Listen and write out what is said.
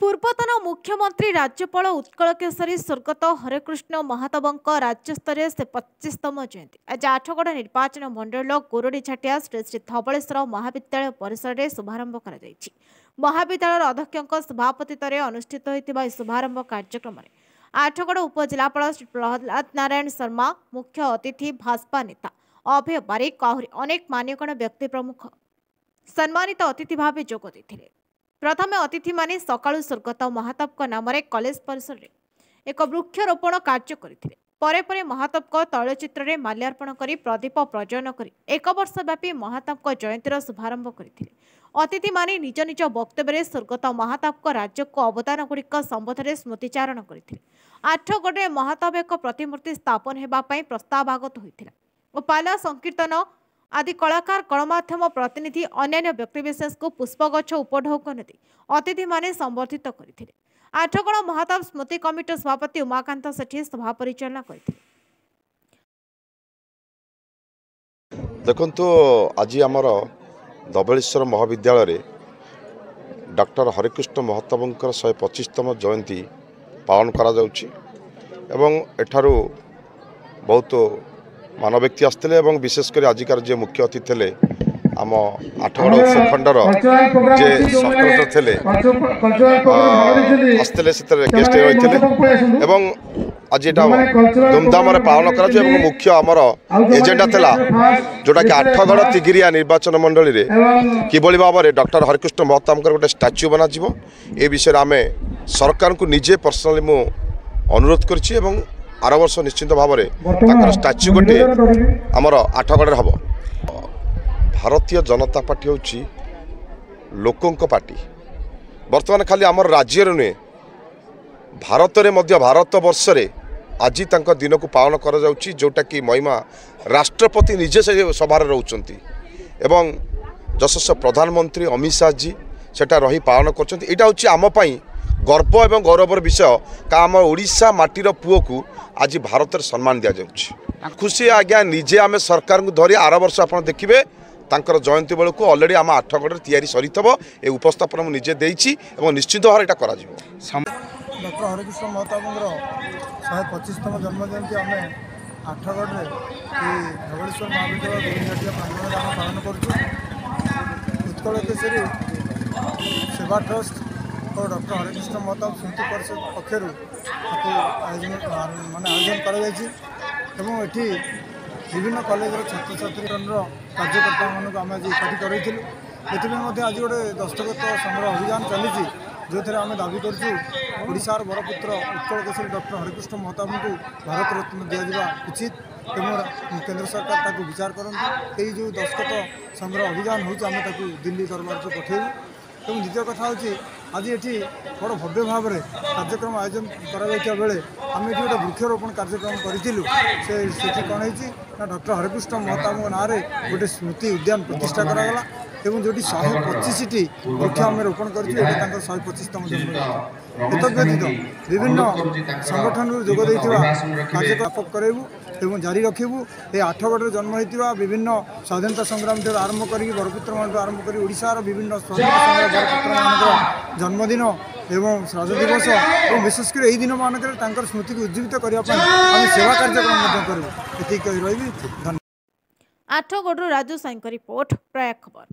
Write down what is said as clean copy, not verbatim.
पूर्वतन मुख्यमंत्री राज्यपाल उत्कल केशरी स्वर्गत हरेकृष्ण महाताबंक राज्यस्तरीय से 25तम जयंती आज आठगड़ निर्वाचन मंडल गोरडीछाटिया श्री श्री धवलेश्वर महाविद्यालय परिसर में शुभारंभ कर महाविद्यालय अध्यक्ष सभापतित्व अनुष्ठित होता शुभारंभ कार्यक्रम में आठगड़ उपजिलापाल श्री प्रहलाद नारायण शर्मा मुख्य अतिथि भाजपा नेता अभय बारिक आहरी अनेक मान्यगण व्यक्ति प्रमुख सम्मानित अतिथि भाव जोग देथिले। प्रथमे अतिथि माने सकाळु स्वर्गत महाताबक नाम कॉलेज परिसर में एक वृक्षरोपण कार्य करथिले। परे परे महाताबक तैलचित्र में माल्यार्पण करी प्रदीप प्रज्वलन करी एक वर्षव्यापी महाताबक जयंतीर शुभारंभ करथिले। अतिथि माने निज निज वक्तव्य स्वर्गत महाताबक राज्य को अवदान गुड़िक संबंधରେ स्मृतिचारण करथिले। आठगड़े महाताब एक प्रतिमूर्ति स्थापन हेबा पई प्रस्ताव आगत होइथिला और पाला संकीर्तन आदि कलाकार गणमाध्यम प्रतिनिधि अन्य व्यक्तिविशेष को पुष्पगछ उपढौक नदी अतिथि माने संबर्धित करथिले। आठगड़ महाताब स्मृति कमिटी सभापति उमाकांत सेठी सभा परिचालना करथिले। देखंतु आज आमर धवलेश्वर महाविद्यालय डॉक्टर हरेकृष्ण महाताबंकर 125तम जयंती पालन करा जाउछि एवं एठारु बहुत मान व्यक्ति आसते विशेषकर आजिकार जे मुख्य अतिथि थे आम आठगड़ उपखंडर जे संस्कृत थे आसते गेस्ट रही एवं आज यहाँ धूमधाम पालन कर मुख्य आमर एजेंडा था जोटा कि आठगड़ तिगिरिया निर्वाचन मंडल में किभली भाव में डॉक्टर हरेकृष्ण महाताबंकर गोटे स्टाच्यू बना ए विषय में सरकार को निजे पर्सनाली मु अनुरोध कर आर वर्ष निश्चित भाव में स्टाच्यू गोटे आमर आठगड़ हम। भारतीय जनता पार्टी हूँ लोकों पार्टी बर्तमान खाली आमर राज्य नुहे भारत में भारत वर्ष आज दिन को पालन कर जोटा कि महिमा राष्ट्रपति निजे से सभा रोचंती एवं यशस्व प्रधानमंत्री अमित शाह जी सेटा रही पालन कर आम गर्व एवं गौरवर विषय का आम ओडिशा माटीर पुओ को आज भारत सम्मान दि जाऊँगी। खुशी आज्ञा निजे आम सरकार को धरी आर वर्ष आप देखिए तांकर जयंती बेलू अलरेडी आम आठगड़ तैयारी सरी ए उपस्थापन मुझे निजे देइछि एवं निश्चित भाव यहाँ कर डॉक्टर हरेकृष्ण महाताबंकर 125तम जन्म जयंती आम आठगढ़ धवलेश्वर महाविद्यालय पालन कर उत्कल केशरी सेवा ट्रस्ट और डॉक्टर हरेकृष्ण महाताब स्मृति परिषद पक्षर आयोजन कर विभिन्न कॉलेज छात्र छात्री कार्यकर्ता मानक आम आज एकाठी कर आज गोटे दस्तखत संग्रह अभियान चली जो थे आम दाबी करूशार बड़पुत्र उत्कल केशरी डॉक्टर हरेकृष्ण महाताब को भारत रत्न दिजा उचित एवं केंद्र सरकार विचार करते जो दस्तखत संग्रह अभियान होम दिल्ली दरबार को पठेबू एवं द्वितीय कथा हूँ आज ये बड़ भव्य भाव में कार्यक्रम आयोजन करा बेले आम ये गोटे वृक्षरोपण कार्यक्रम करूँ से कौन है डॉक्टर हरेकृष्ण महाताब नाँ में गोटे स्मृति उद्यान प्रतिष्ठा करागला एवं जो 125टी वृक्ष आम रोपण कर 125तम जन्म एतद्यतीत विभिन्न संगठन जोगद कार्यक्रम व्यापक करेबू एवं जारी रखू ये आठगढ़ जन्म होता विभिन्न स्वाधीनता संग्राम आरंभ कर बरपुत्र मान आरंभ कर ओडिशार विभिन्न स्वाधीनता संग्राम बरपुत्र मान जन्मदिन एवं श्राद्ध दिवस और विशेषकर यही दिन मानक स्मृति को उज्जीवित करने आम सेवा कार्यक्रम करूँ ये रही। धन्यवाद। आठगढ़ राजू साई रिपोर्ट प्रयाग खबर।